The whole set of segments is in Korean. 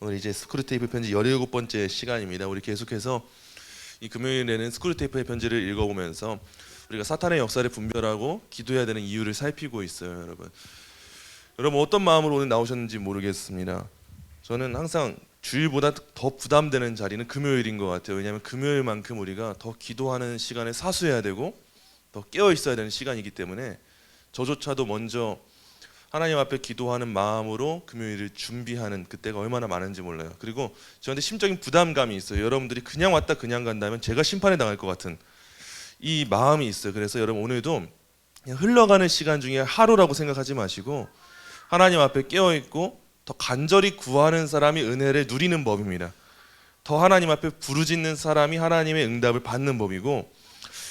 오늘 이제 스크루테이프 편지 17번째 시간입니다. 우리 계속해서 이 금요일에는 스크루테이프의 편지를 읽어보면서 우리가 사탄의 역사를 분별하고 기도해야 되는 이유를 살피고 있어요. 여러분 어떤 마음으로 오늘 나오셨는지 모르겠습니다. 저는 항상 주일보다 더 부담되는 자리는 금요일인 것 같아요. 왜냐하면 금요일만큼 우리가 더 기도하는 시간을 사수해야 되고 더 깨어 있어야 되는 시간이기 때문에 저조차도 먼저 하나님 앞에 기도하는 마음으로 금요일을 준비하는 그때가 얼마나 많은지 몰라요. 그리고 저한테 심적인 부담감이 있어요. 여러분들이 그냥 왔다 그냥 간다면 제가 심판에 당할 것 같은 이 마음이 있어요. 그래서 여러분 오늘도 그냥 흘러가는 시간 중에 하루라고 생각하지 마시고 하나님 앞에 깨어있고 더 간절히 구하는 사람이 은혜를 누리는 법입니다. 더 하나님 앞에 부르짖는 사람이 하나님의 응답을 받는 법이고,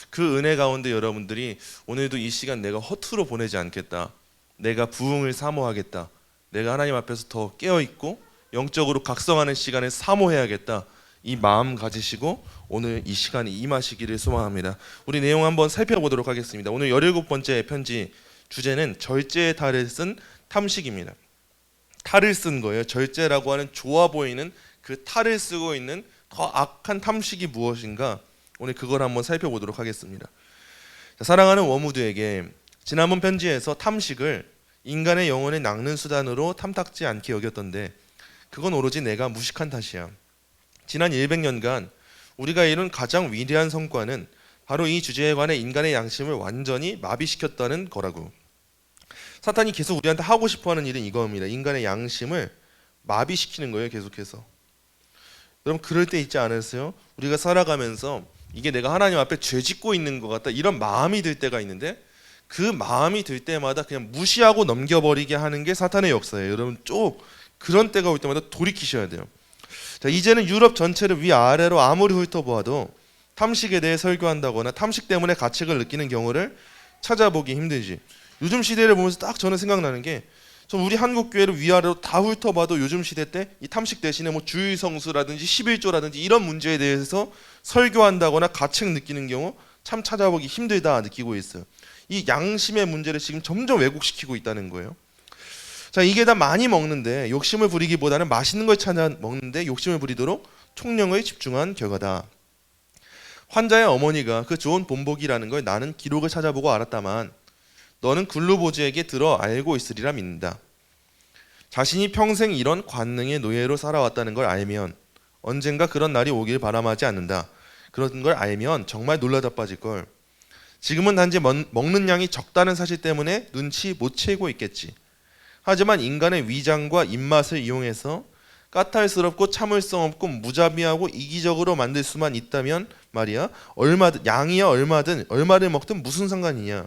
그 은혜 가운데 여러분들이 오늘도 이 시간 내가 허투루 보내지 않겠다, 내가 부흥을 사모하겠다, 내가 하나님 앞에서 더 깨어있고 영적으로 각성하는 시간을 사모해야겠다, 이 마음 가지시고 오늘 이 시간이 임하시기를 소망합니다. 우리 내용 한번 살펴보도록 하겠습니다. 오늘 17번째 편지 주제는 절제의 탈을 쓴 탐식입니다. 탈을 쓴 거예요. 절제라고 하는 좋아 보이는 그 탈을 쓰고 있는 더 악한 탐식이 무엇인가, 오늘 그걸 한번 살펴보도록 하겠습니다. 자, 사랑하는 워무드에게 지난번 편지에서 탐식을 인간의 영혼을 낚는 수단으로 탐탁지 않게 여겼던데 그건 오로지 내가 무식한 탓이야. 지난 100년간 우리가 이룬 가장 위대한 성과는 바로 이 주제에 관해 인간의 양심을 완전히 마비시켰다는 거라고. 사탄이 계속 우리한테 하고 싶어하는 일은 이겁니다. 인간의 양심을 마비시키는 거예요. 계속해서. 여러분 그럴 때 있지 않으세요? 우리가 살아가면서 이게 내가 하나님 앞에 죄 짓고 있는 것 같다, 이런 마음이 들 때가 있는데 그 마음이 들 때마다 그냥 무시하고 넘겨버리게 하는 게 사탄의 역사예요. 여러분 쭉 그런 때가 올 때마다 돌이키셔야 돼요. 자, 이제는 유럽 전체를 위아래로 아무리 훑어보아도 탐식에 대해 설교한다거나 탐식 때문에 가책을 느끼는 경우를 찾아보기 힘들지. 요즘 시대를 보면서 딱 저는 생각나는 게, 전 우리 한국 교회를 위아래로 다 훑어봐도 요즘 시대 때 이 탐식 대신에 뭐 주의성수라든지 11조라든지 이런 문제에 대해서 설교한다거나 가책 느끼는 경우 참 찾아보기 힘들다 느끼고 있어요. 이 양심의 문제를 지금 점점 왜곡시키고 있다는 거예요. 자, 이게 다 많이 먹는데 욕심을 부리기보다는 맛있는 걸 찾아 먹는데 욕심을 부리도록 총령에 집중한 결과다. 환자의 어머니가 그 좋은 본보기라는 걸 나는 기록을 찾아보고 알았다만 너는 근루보즈에게 들어 알고 있으리라 믿는다. 자신이 평생 이런 관능의 노예로 살아왔다는 걸 알면 언젠가 그런 날이 오길 바람하지 않는다. 그런 걸 알면 정말 놀라다 빠질걸. 지금은 단지 먹는 양이 적다는 사실 때문에 눈치 못 채고 있겠지. 하지만 인간의 위장과 입맛을 이용해서 까탈스럽고 참을성 없고 무자비하고 이기적으로 만들 수만 있다면 말이야, 얼마든 양이야 얼마를 먹든 무슨 상관이냐.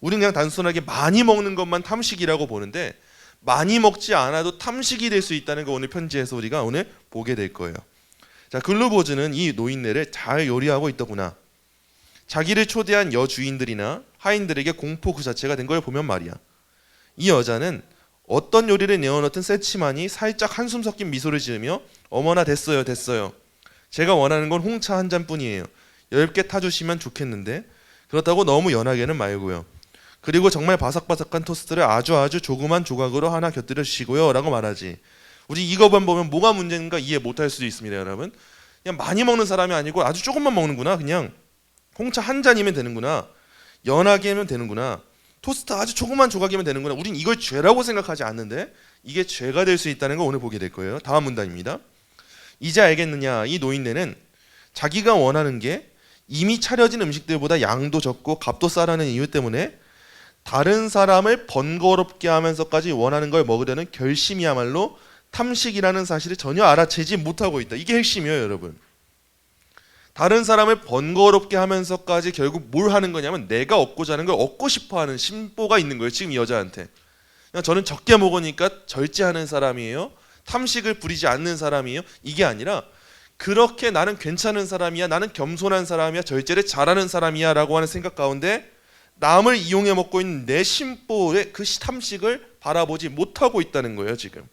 우리는 그냥 단순하게 많이 먹는 것만 탐식이라고 보는데 많이 먹지 않아도 탐식이 될 수 있다는 거 오늘 편지에서 우리가 오늘 보게 될 거예요. 자, 근루보즈는 이 노인네를 잘 요리하고 있더구나. 자기를 초대한 여주인들이나 하인들에게 공포 그 자체가 된 걸 보면 말이야, 이 여자는 어떤 요리를 내어놓든 세치만이 살짝 한숨 섞인 미소를 지으며 어머나 됐어요. 제가 원하는 건 홍차 한 잔뿐이에요. 10개 타주시면 좋겠는데 그렇다고 너무 연하게는 말고요. 그리고 정말 바삭바삭한 토스트를 아주 조그만 조각으로 하나 곁들여 주시고요 라고 말하지. 우리 이거만 보면 뭐가 문제인가 이해 못할 수도 있습니다. 여러분 그냥 많이 먹는 사람이 아니고 아주 조금만 먹는구나, 그냥 홍차 한 잔이면 되는구나, 연하게 하면 되는구나, 토스트 아주 조그만 조각이면 되는구나. 우린 이걸 죄라고 생각하지 않는데 이게 죄가 될 수 있다는 거 오늘 보게 될 거예요. 다음 문단입니다. 이제 알겠느냐, 이 노인네는 자기가 원하는 게 이미 차려진 음식들보다 양도 적고 값도 싸라는 이유 때문에 다른 사람을 번거롭게 하면서까지 원하는 걸 먹으려는 결심이야말로 탐식이라는 사실을 전혀 알아채지 못하고 있다. 이게 핵심이에요. 여러분 다른 사람을 번거롭게 하면서까지 결국 뭘 하는 거냐면 내가 얻고자 하는 걸 얻고 싶어하는 심보가 있는 거예요. 지금 이 여자한테 그냥 저는 적게 먹으니까 절제하는 사람이에요, 탐식을 부리지 않는 사람이에요, 이게 아니라 그렇게 나는 괜찮은 사람이야, 나는 겸손한 사람이야, 절제를 잘하는 사람이야 라고 하는 생각 가운데 남을 이용해 먹고 있는 내 심보의 그 탐식을 바라보지 못하고 있다는 거예요 지금.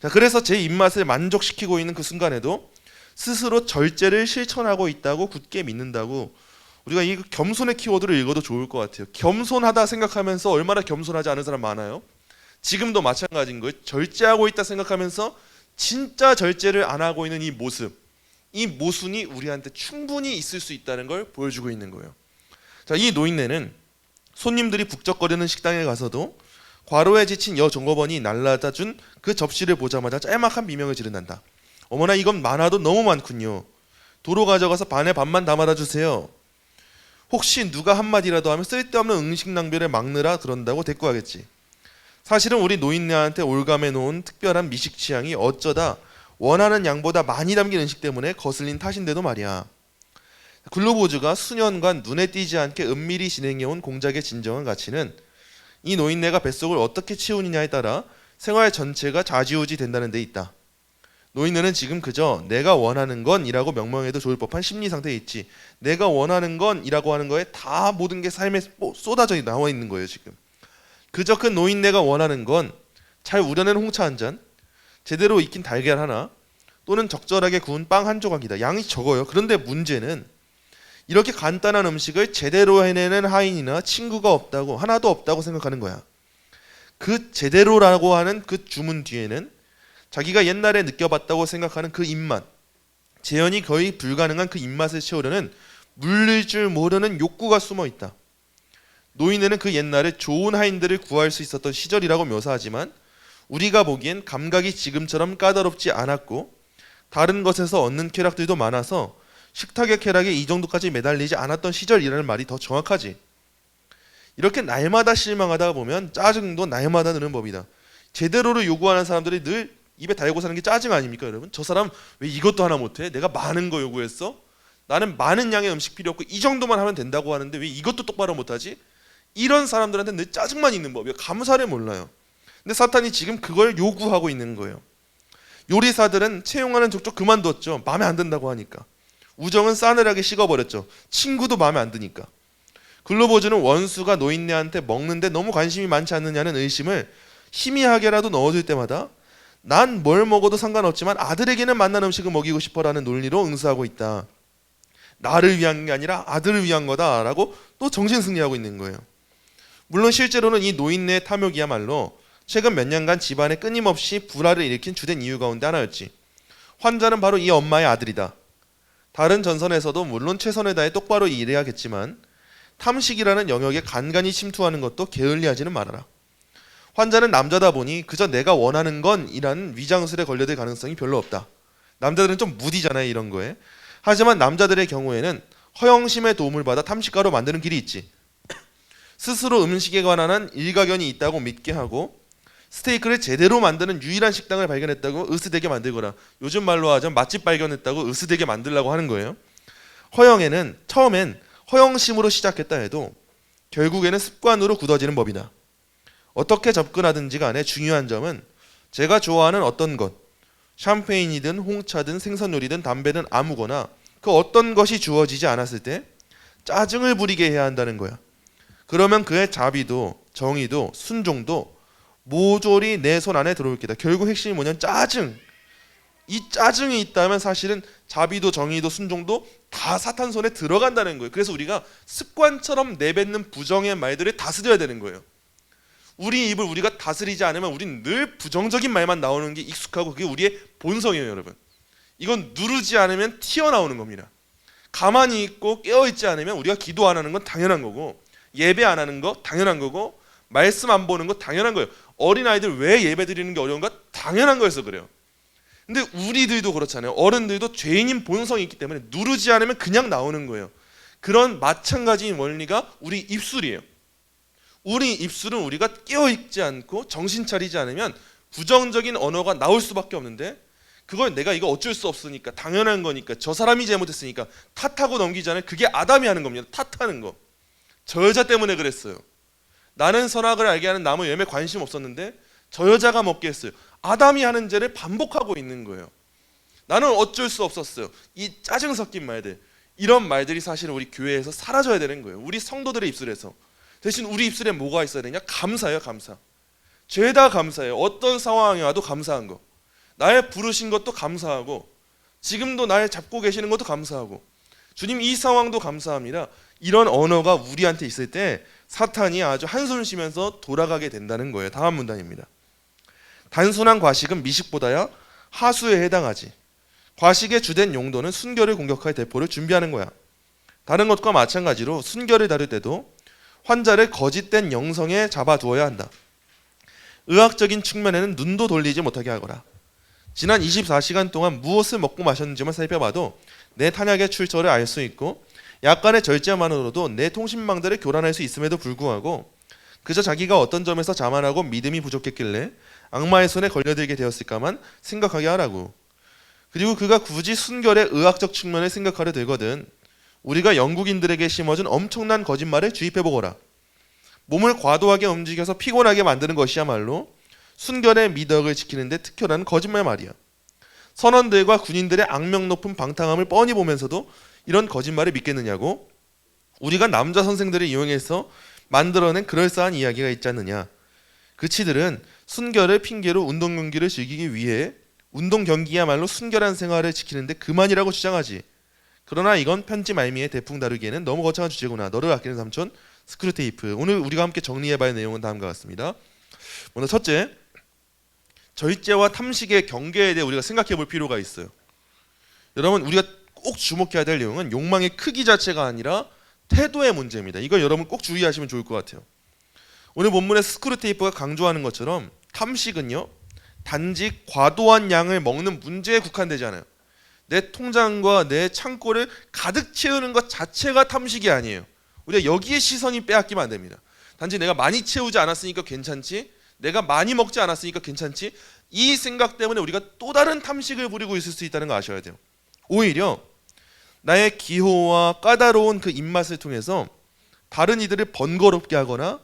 자, 그래서 제 입맛을 만족시키고 있는 그 순간에도 스스로 절제를 실천하고 있다고 굳게 믿는다고. 우리가 이 겸손의 키워드를 읽어도 좋을 것 같아요. 겸손하다 생각하면서 얼마나 겸손하지 않은 사람 많아요. 지금도 마찬가지인 거예요. 절제하고 있다 생각하면서 진짜 절제를 안 하고 있는 이 모습, 이 모순이 우리한테 충분히 있을 수 있다는 걸 보여주고 있는 거예요. 자, 이 노인네는 손님들이 북적거리는 식당에 가서도 과로에 지친 여종업원이 날라다 준 그 접시를 보자마자 짤막한 비명을 지른단다. 어머나, 이건 많아도 너무 많군요. 도로 가져가서 반에 반만 담아다 주세요. 혹시 누가 한마디라도 하면 쓸데없는 음식 낭비를 막느라 그런다고 대꾸하겠지. 사실은 우리 노인네한테 올감해 놓은 특별한 미식 취향이 어쩌다 원하는 양보다 많이 담긴 음식 때문에 거슬린 탓인데도 말이야. 글로보즈가 수년간 눈에 띄지 않게 은밀히 진행해온 공작의 진정한 가치는 이 노인네가 뱃속을 어떻게 채우느냐에 따라 생활 전체가 좌지우지 된다는 데 있다. 노인네는 지금 그저 내가 원하는 건 이라고 명명해도 좋을 법한 심리 상태에 있지, 내가 원하는 건 이라고 하는 거에 다 모든 게 삶에 쏟아져 나와 있는 거예요. 지금 그저 그 노인네가 원하는 건 잘 우려낸 홍차 한 잔, 제대로 익힌 달걀 하나, 또는 적절하게 구운 빵 한 조각이다. 양이 적어요. 그런데 문제는 이렇게 간단한 음식을 제대로 해내는 하인이나 친구가 없다고, 하나도 없다고 생각하는 거야. 그 제대로라고 하는 그 주문 뒤에는 자기가 옛날에 느껴봤다고 생각하는 그 입맛, 재현이 거의 불가능한 그 입맛을 채우려는 물릴 줄 모르는 욕구가 숨어 있다. 노인네는 그 옛날에 좋은 하인들을 구할 수 있었던 시절이라고 묘사하지만 우리가 보기엔 감각이 지금처럼 까다롭지 않았고 다른 것에서 얻는 쾌락들도 많아서 식탁의 쾌락에 이 정도까지 매달리지 않았던 시절이라는 말이 더 정확하지. 이렇게 날마다 실망하다 보면 짜증도 날마다 느는 법이다. 제대로를 요구하는 사람들이 늘 입에 달고 사는 게 짜증 아닙니까, 여러분? 저 사람 왜 이것도 하나 못해? 내가 많은 거 요구했어? 나는 많은 양의 음식 필요 없고 이 정도만 하면 된다고 하는데 왜 이것도 똑바로 못하지? 이런 사람들한테 늘 짜증만 있는 법이에요. 감사를 몰라요. 근데 사탄이 지금 그걸 요구하고 있는 거예요. 요리사들은 채용하는 족족 그만뒀죠. 마음에 안 든다고 하니까. 우정은 싸늘하게 식어버렸죠. 친구도 마음에 안 드니까. 글로보즈는 원수가 노인네한테 먹는데 너무 관심이 많지 않느냐는 의심을 희미하게라도 넣어줄 때마다 난 뭘 먹어도 상관없지만 아들에게는 맛난 음식을 먹이고 싶어라는 논리로 응수하고 있다. 나를 위한 게 아니라 아들을 위한 거다라고 또 정신승리하고 있는 거예요. 물론 실제로는 이 노인네의 탐욕이야말로 최근 몇 년간 집안에 끊임없이 불화를 일으킨 주된 이유 가운데 하나였지. 환자는 바로 이 엄마의 아들이다. 다른 전선에서도 물론 최선을 다해 똑바로 일해야겠지만 탐식이라는 영역에 간간히 침투하는 것도 게을리하지는 말아라. 환자는 남자다 보니 그저 내가 원하는 건 이라는 위장술에 걸려들 가능성이 별로 없다. 남자들은 좀 무디잖아요, 이런 거에. 하지만 남자들의 경우에는 허영심의 도움을 받아 탐식가로 만드는 길이 있지. 스스로 음식에 관한 일가견이 있다고 믿게 하고 스테이크를 제대로 만드는 유일한 식당을 발견했다고 으스대게 만들거나, 요즘 말로 하자면 맛집 발견했다고 으스대게 만들려고 하는 거예요. 허영에는 처음엔 허영심으로 시작했다 해도 결국에는 습관으로 굳어지는 법이다. 어떻게 접근하든지 간에 중요한 점은 제가 좋아하는 어떤 것, 샴페인이든 홍차든 생선요리든 담배든 아무거나 그 어떤 것이 주어지지 않았을 때 짜증을 부리게 해야 한다는 거야. 그러면 그의 자비도 정의도 순종도 모조리 내 손 안에 들어올 게다. 결국 핵심이 뭐냐면 짜증. 이 짜증이 있다면 사실은 자비도 정의도 순종도 다 사탄 손에 들어간다는 거예요. 그래서 우리가 습관처럼 내뱉는 부정의 말들을 다스려야 되는 거예요. 우리 입을 우리가 다스리지 않으면 우리는 늘 부정적인 말만 나오는 게 익숙하고 그게 우리의 본성이에요, 여러분. 이건 누르지 않으면 튀어나오는 겁니다. 가만히 있고 깨어있지 않으면 우리가 기도 안 하는 건 당연한 거고, 예배 안 하는 거 당연한 거고, 말씀 안 보는 거 당연한 거예요. 어린아이들 왜 예배 드리는 게 어려운가? 당연한 거여서 그래요. 근데 우리들도 그렇잖아요. 어른들도 죄인인 본성이 있기 때문에 누르지 않으면 그냥 나오는 거예요. 그런 마찬가지인 원리가 우리 입술이에요. 우리 입술은 우리가 깨어있지 않고 정신 차리지 않으면 부정적인 언어가 나올 수밖에 없는데, 그걸 내가 이거 어쩔 수 없으니까 당연한 거니까 저 사람이 잘못했으니까 탓하고 넘기잖아요. 그게 아담이 하는 겁니다. 탓하는 거. 저 여자 때문에 그랬어요. 나는 선악을 알게 하는 나무 열매 관심 없었는데 저 여자가 먹게 했어요. 아담이 하는 죄를 반복하고 있는 거예요. 나는 어쩔 수 없었어요. 이 짜증 섞인 말들, 이런 말들이 사실은 우리 교회에서 사라져야 되는 거예요. 우리 성도들의 입술에서. 대신 우리 입술에 뭐가 있어야 되냐? 감사예요, 감사. 죄다 감사해요. 어떤 상황이 와도 감사한 거. 날 부르신 것도 감사하고, 지금도 날 잡고 계시는 것도 감사하고, 주님 이 상황도 감사합니다. 이런 언어가 우리한테 있을 때 사탄이 아주 한숨 쉬면서 돌아가게 된다는 거예요. 다음 문단입니다. 단순한 과식은 미식보다야 하수에 해당하지. 과식의 주된 용도는 순결을 공격할 대포를 준비하는 거야. 다른 것과 마찬가지로 순결을 다룰 때도 환자를 거짓된 영성에 잡아두어야 한다. 의학적인 측면에는 눈도 돌리지 못하게 하거라. 지난 24시간 동안 무엇을 먹고 마셨는지만 살펴봐도 내 탄약의 출처를 알 수 있고 약간의 절제만으로도 내 통신망들을 교란할 수 있음에도 불구하고 그저 자기가 어떤 점에서 자만하고 믿음이 부족했길래 악마의 손에 걸려들게 되었을까만 생각하게 하라고. 그리고 그가 굳이 순결의 의학적 측면을 생각하려 들거든 우리가 영국인들에게 심어준 엄청난 거짓말을 주입해보거라. 몸을 과도하게 움직여서 피곤하게 만드는 것이야말로 순결의 미덕을 지키는 데 특효라는 거짓말 말이야. 선원들과 군인들의 악명 높은 방탕함을 뻔히 보면서도 이런 거짓말을 믿겠느냐고. 우리가 남자 선생들을 이용해서 만들어낸 그럴싸한 이야기가 있지 않느냐. 그치들은 순결을 핑계로 운동 경기를 즐기기 위해 운동 경기야말로 순결한 생활을 지키는데 그만이라고 주장하지. 그러나 이건 편지 말미에 대풍 다루기에는 너무 거창한 주제구나. 너를 아끼는 삼촌 스크루테이프. 오늘 우리가 함께 정리해봐야 할 내용은 다음과 같습니다. 먼저 첫째, 절제와 탐식의 경계에 대해 우리가 생각해볼 필요가 있어요. 여러분 우리가 꼭 주목해야 될 내용은 욕망의 크기 자체가 아니라 태도의 문제입니다. 이걸 여러분 꼭 주의하시면 좋을 것 같아요. 오늘 본문의 스크루테이프가 강조하는 것처럼 탐식은요 단지 과도한 양을 먹는 문제에 국한되지 않아요. 내 통장과 내 창고를 가득 채우는 것 자체가 탐식이 아니에요. 우리가 여기에 시선이 빼앗기면 안 됩니다. 단지 내가 많이 채우지 않았으니까 괜찮지, 내가 많이 먹지 않았으니까 괜찮지, 이 생각 때문에 우리가 또 다른 탐식을 부리고 있을 수 있다는 거 아셔야 돼요. 오히려 나의 기호와 까다로운 그 입맛을 통해서 다른 이들을 번거롭게 하거나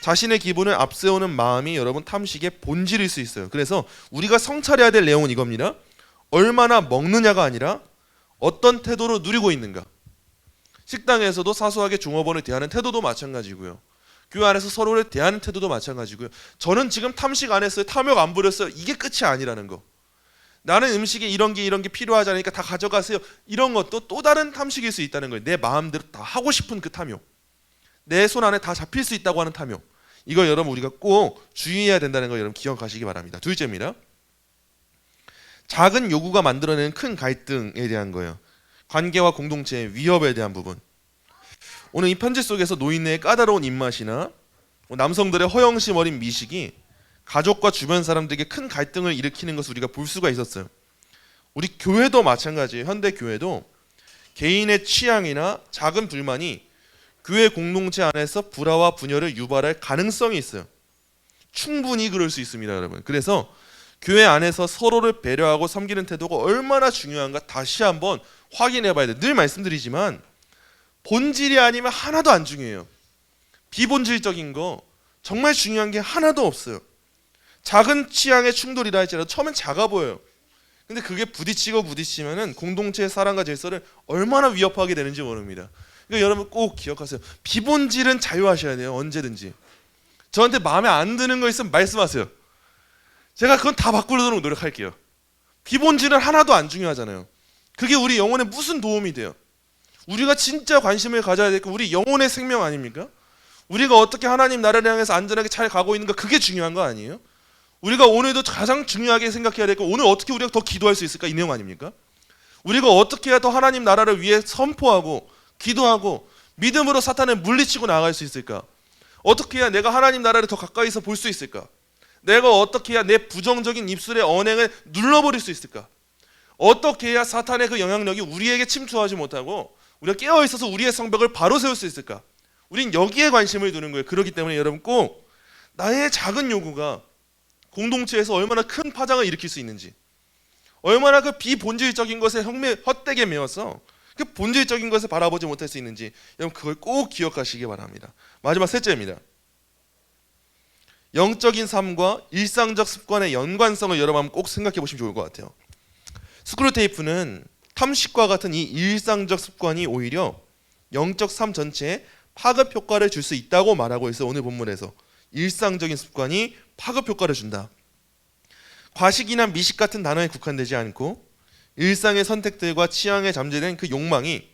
자신의 기분을 앞세우는 마음이 여러분 탐식의 본질일 수 있어요. 그래서 우리가 성찰해야 될 내용은 이겁니다. 얼마나 먹느냐가 아니라 어떤 태도로 누리고 있는가. 식당에서도 사소하게 종업원을 대하는 태도도 마찬가지고요. 교회 안에서 서로를 대하는 태도도 마찬가지고요. 저는 지금 탐식 안 했어요. 탐욕 안 부렸어요. 이게 끝이 아니라는 거. 나는 음식에 이런 게 필요하지 않으니까 다 가져가세요. 이런 것도 또 다른 탐식일 수 있다는 거예요. 내 마음대로 다 하고 싶은 그 탐욕. 내 손 안에 다 잡힐 수 있다고 하는 탐욕. 이거 여러분 우리가 꼭 주의해야 된다는 거 여러분 기억하시기 바랍니다. 둘째입니다. 작은 요구가 만들어내는 큰 갈등에 대한 거예요. 관계와 공동체의 위협에 대한 부분. 오늘 이 편지 속에서 노인네의 까다로운 입맛이나 남성들의 허영심 어린 미식이 가족과 주변 사람들에게 큰 갈등을 일으키는 것을 우리가 볼 수가 있었어요. 우리 교회도 마찬가지예요. 현대 교회도 개인의 취향이나 작은 불만이 교회 공동체 안에서 불화와 분열을 유발할 가능성이 있어요. 충분히 그럴 수 있습니다, 여러분. 그래서 교회 안에서 서로를 배려하고 섬기는 태도가 얼마나 중요한가 다시 한번 확인해 봐야 돼요. 늘 말씀드리지만 본질이 아니면 하나도 안 중요해요. 비본질적인 거 정말 중요한 게 하나도 없어요. 작은 취향의 충돌이라 할지라도 처음엔 작아 보여요. 근데 그게 부딪히면은 공동체의 사랑과 질서를 얼마나 위협하게 되는지 모릅니다. 그러니까 여러분 꼭 기억하세요. 비본질은 자유하셔야 돼요. 언제든지. 저한테 마음에 안 드는 거 있으면 말씀하세요. 제가 그건 다 바꾸려고 노력할게요. 기본질은 하나도 안 중요하잖아요. 그게 우리 영혼에 무슨 도움이 돼요? 우리가 진짜 관심을 가져야 될 게 우리 영혼의 생명 아닙니까? 우리가 어떻게 하나님 나라를 향해서 안전하게 잘 가고 있는가, 그게 중요한 거 아니에요? 우리가 오늘도 가장 중요하게 생각해야 될 거, 오늘 어떻게 우리가 더 기도할 수 있을까, 이 내용 아닙니까? 우리가 어떻게 해야 더 하나님 나라를 위해 선포하고 기도하고 믿음으로 사탄을 물리치고 나아갈 수 있을까? 어떻게 해야 내가 하나님 나라를 더 가까이서 볼 수 있을까? 내가 어떻게 해야 내 부정적인 입술의 언행을 눌러버릴 수 있을까? 어떻게 해야 사탄의 그 영향력이 우리에게 침투하지 못하고 우리가 깨어있어서 우리의 성벽을 바로 세울 수 있을까? 우린 여기에 관심을 두는 거예요. 그렇기 때문에 여러분 꼭 나의 작은 요구가 공동체에서 얼마나 큰 파장을 일으킬 수 있는지, 얼마나 그 비본질적인 것에 헛되게 메워서 그 본질적인 것을 바라보지 못할 수 있는지 여러분 그걸 꼭 기억하시기 바랍니다. 마지막 셋째입니다. 영적인 삶과 일상적 습관의 연관성을 여러분 꼭 생각해 보시면 좋을 것 같아요. 스크루테이프는 탐식과 같은 이 일상적 습관이 오히려 영적 삶 전체에 파급 효과를 줄 수 있다고 말하고 있어요. 오늘 본문에서 일상적인 습관이 파급 효과를 준다. 과식이나 미식 같은 단어에 국한되지 않고 일상의 선택들과 취향에 잠재된 그 욕망이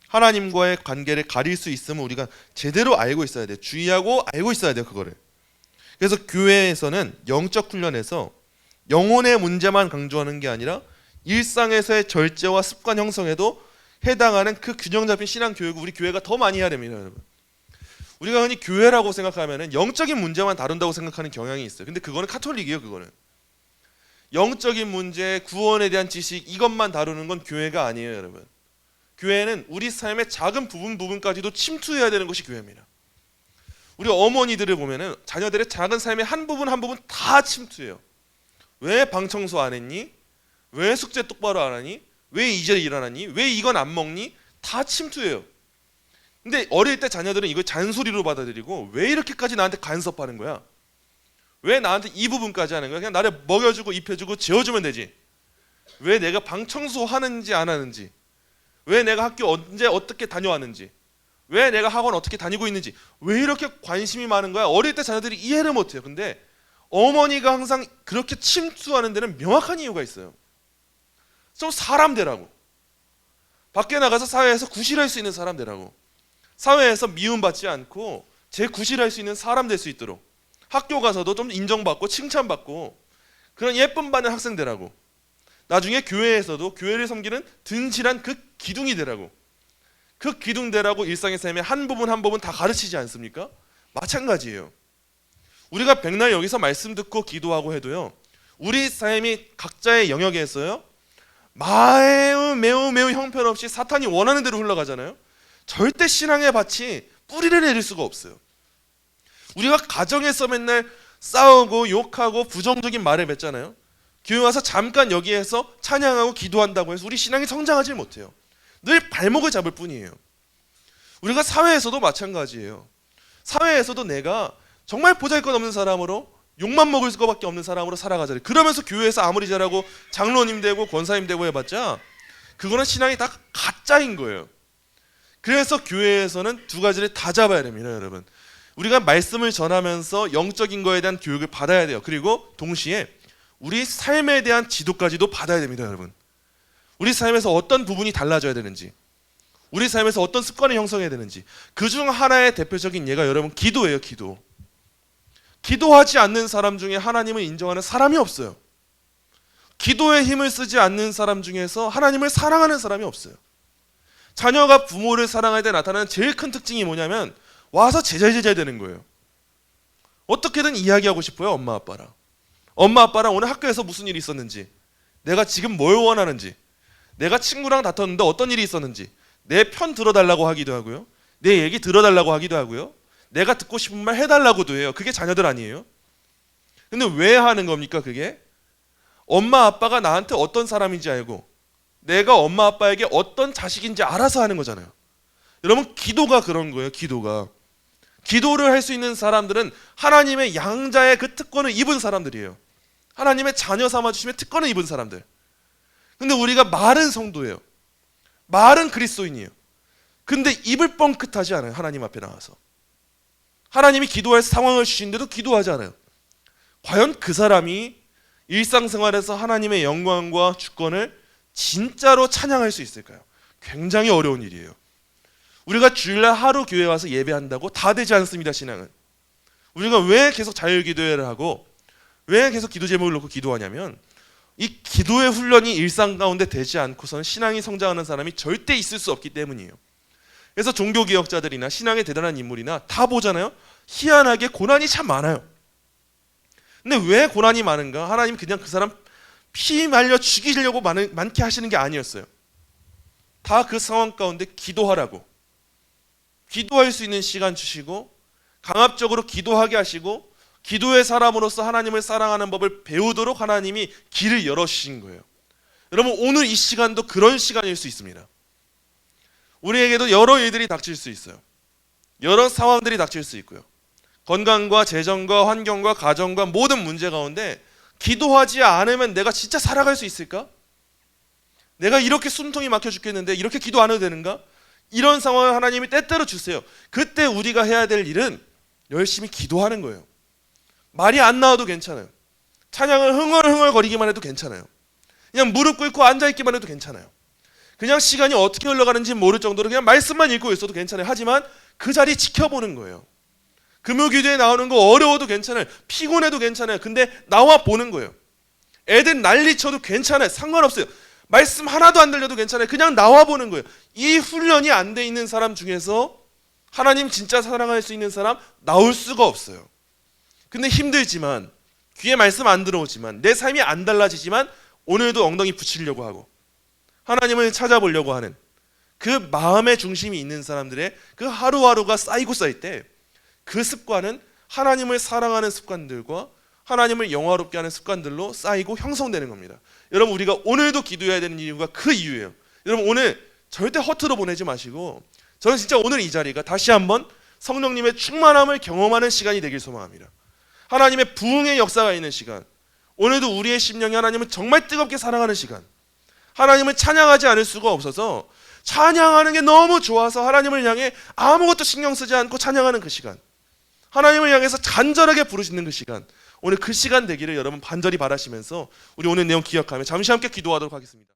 하나님과의 관계를 가릴 수 있음을 우리가 제대로 알고 있어야 돼요. 주의하고 알고 있어야 돼요. 그거를. 그래서 교회에서는 영적 훈련에서 영혼의 문제만 강조하는 게 아니라 일상에서의 절제와 습관 형성에도 해당하는 그 균형 잡힌 신앙 교육을 우리 교회가 더 많이 해야 됩니다, 여러분. 우리가 흔히 교회라고 생각하면은 영적인 문제만 다룬다고 생각하는 경향이 있어요. 근데 그거는 카톨릭이에요. 그거는 영적인 문제, 구원에 대한 지식 이것만 다루는 건 교회가 아니에요, 여러분. 교회는 우리 삶의 작은 부분까지도 침투해야 되는 것이 교회입니다. 우리 어머니들을 보면은 자녀들의 작은 삶의 한 부분 다 침투해요. 왜 방 청소 안 했니? 왜 숙제 똑바로 안 하니? 왜 이제 일어나니? 왜 이건 안 먹니? 다 침투해요. 근데 어릴 때 자녀들은 이걸 잔소리로 받아들이고 왜 이렇게까지 나한테 간섭하는 거야? 왜 나한테 이 부분까지 하는 거야? 그냥 나를 먹여주고 입혀주고 재워주면 되지. 왜 내가 방 청소하는지 안 하는지, 왜 내가 학교 언제 어떻게 다녀왔는지, 왜 내가 학원 어떻게 다니고 있는지 왜 이렇게 관심이 많은 거야? 어릴 때 자녀들이 이해를 못해요. 근데 어머니가 항상 그렇게 침투하는 데는 명확한 이유가 있어요. 좀 사람 되라고. 밖에 나가서 사회에서 구실할 수 있는 사람 되라고. 사회에서 미움받지 않고 재구실할 수 있는 사람 될 수 있도록, 학교 가서도 좀 인정받고 칭찬받고 그런 예쁨 받는 학생 되라고. 나중에 교회에서도 교회를 섬기는 든실한 그 기둥이 되라고. 그 기둥 되라고 일상의 삶의 한 부분 다 가르치지 않습니까? 마찬가지예요. 우리가 백날 여기서 말씀 듣고 기도하고 해도요, 우리 삶이 각자의 영역에서요 매우 형편없이 사탄이 원하는 대로 흘러가잖아요. 절대 신앙의 밭이 뿌리를 내릴 수가 없어요. 우리가 가정에서 맨날 싸우고 욕하고 부정적인 말을 뱉잖아요. 교회 와서 잠깐 여기에서 찬양하고 기도한다고 해서 우리 신앙이 성장하지 못해요. 늘 발목을 잡을 뿐이에요. 우리가 사회에서도 마찬가지예요. 사회에서도 내가 정말 보잘것없는 사람으로 욕만 먹을 수밖에 없는 사람으로 살아가잖아요. 그러면서 교회에서 아무리 잘하고 장로님 되고 권사님 되고 해봤자 그거는 신앙이 다 가짜인 거예요. 그래서 교회에서는 두 가지를 다 잡아야 됩니다, 여러분. 우리가 말씀을 전하면서 영적인 거에 대한 교육을 받아야 돼요. 그리고 동시에 우리 삶에 대한 지도까지도 받아야 됩니다, 여러분. 우리 삶에서 어떤 부분이 달라져야 되는지, 우리 삶에서 어떤 습관을 형성해야 되는지, 그중 하나의 대표적인 예가 여러분 기도예요. 기도. 기도하지 않는 사람 중에 하나님을 인정하는 사람이 없어요. 기도에 힘을 쓰지 않는 사람 중에서 하나님을 사랑하는 사람이 없어요. 자녀가 부모를 사랑할 때 나타나는 제일 큰 특징이 뭐냐면 와서 제자제자 되는 거예요. 어떻게든 이야기하고 싶어요, 엄마 아빠랑. 엄마 아빠랑 오늘 학교에서 무슨 일이 있었는지, 내가 지금 뭘 원하는지, 내가 친구랑 다퉜는데 어떤 일이 있었는지 내 편 들어달라고 하기도 하고요, 내 얘기 들어달라고 하기도 하고요, 내가 듣고 싶은 말 해달라고도 해요. 그게 자녀들 아니에요? 근데 왜 하는 겁니까? 그게 엄마 아빠가 나한테 어떤 사람인지 알고 내가 엄마 아빠에게 어떤 자식인지 알아서 하는 거잖아요. 여러분, 기도가 그런 거예요. 기도가. 기도를 할 수 있는 사람들은 하나님의 양자의 그 특권을 입은 사람들이에요. 하나님의 자녀 삼아주심의 특권을 입은 사람들. 근데 우리가 말은 성도예요. 말은 그리스도인이에요. 근데 입을 뻥끗하지 않아요. 하나님 앞에 나와서. 하나님이 기도할 상황을 주신데도 기도하지 않아요. 과연 그 사람이 일상생활에서 하나님의 영광과 주권을 진짜로 찬양할 수 있을까요? 굉장히 어려운 일이에요. 우리가 주일날 하루 교회 와서 예배한다고 다 되지 않습니다. 신앙은. 우리가 왜 계속 자율기도회를 하고 왜 계속 기도 제목을 놓고 기도하냐면 이 기도의 훈련이 일상 가운데 되지 않고서는 신앙이 성장하는 사람이 절대 있을 수 없기 때문이에요. 그래서 종교개혁자들이나 신앙의 대단한 인물이나 다 보잖아요. 희한하게 고난이 참 많아요. 근데 왜 고난이 많은가? 하나님 그냥 그 사람 피 말려 죽이려고 많게 하시는 게 아니었어요. 다 그 상황 가운데 기도하라고, 기도할 수 있는 시간 주시고 강압적으로 기도하게 하시고 기도의 사람으로서 하나님을 사랑하는 법을 배우도록 하나님이 길을 열어주신 거예요. 여러분, 오늘 이 시간도 그런 시간일 수 있습니다. 우리에게도 여러 일들이 닥칠 수 있어요. 여러 상황들이 닥칠 수 있고요. 건강과 재정과 환경과 가정과 모든 문제 가운데 기도하지 않으면 내가 진짜 살아갈 수 있을까? 내가 이렇게 숨통이 막혀 죽겠는데 이렇게 기도 안 해도 되는가? 이런 상황을 하나님이 때때로 주세요. 그때 우리가 해야 될 일은 열심히 기도하는 거예요. 말이 안 나와도 괜찮아요. 찬양을 흥얼흥얼 거리기만 해도 괜찮아요. 그냥 무릎 꿇고 앉아있기만 해도 괜찮아요. 그냥 시간이 어떻게 흘러가는지 모를 정도로 그냥 말씀만 읽고 있어도 괜찮아요. 하지만 그 자리 지켜보는 거예요. 금요 기도에 나오는 거 어려워도 괜찮아요. 피곤해도 괜찮아요. 근데 나와 보는 거예요. 애들 난리 쳐도 괜찮아요. 상관없어요. 말씀 하나도 안 들려도 괜찮아요. 그냥 나와 보는 거예요. 이 훈련이 안 돼 있는 사람 중에서 하나님 진짜 사랑할 수 있는 사람 나올 수가 없어요. 근데 힘들지만, 귀에 말씀 안 들어오지만, 내 삶이 안 달라지지만 오늘도 엉덩이 붙이려고 하고 하나님을 찾아보려고 하는 그 마음의 중심이 있는 사람들의 그 하루하루가 쌓이고 쌓일 때, 그 습관은 하나님을 사랑하는 습관들과 하나님을 영화롭게 하는 습관들로 쌓이고 형성되는 겁니다. 여러분, 우리가 오늘도 기도해야 되는 이유가 그 이유예요. 여러분, 오늘 절대 허투루 보내지 마시고, 저는 진짜 오늘 이 자리가 다시 한번 성령님의 충만함을 경험하는 시간이 되길 소망합니다. 하나님의 부흥의 역사가 있는 시간, 오늘도 우리의 심령이 하나님을 정말 뜨겁게 사랑하는 시간, 하나님을 찬양하지 않을 수가 없어서 찬양하는 게 너무 좋아서 하나님을 향해 아무것도 신경 쓰지 않고 찬양하는 그 시간, 하나님을 향해서 간절하게 부르시는 그 시간, 오늘 그 시간 되기를 여러분 간절히 바라시면서 우리 오늘 내용 기억하며 잠시 함께 기도하도록 하겠습니다.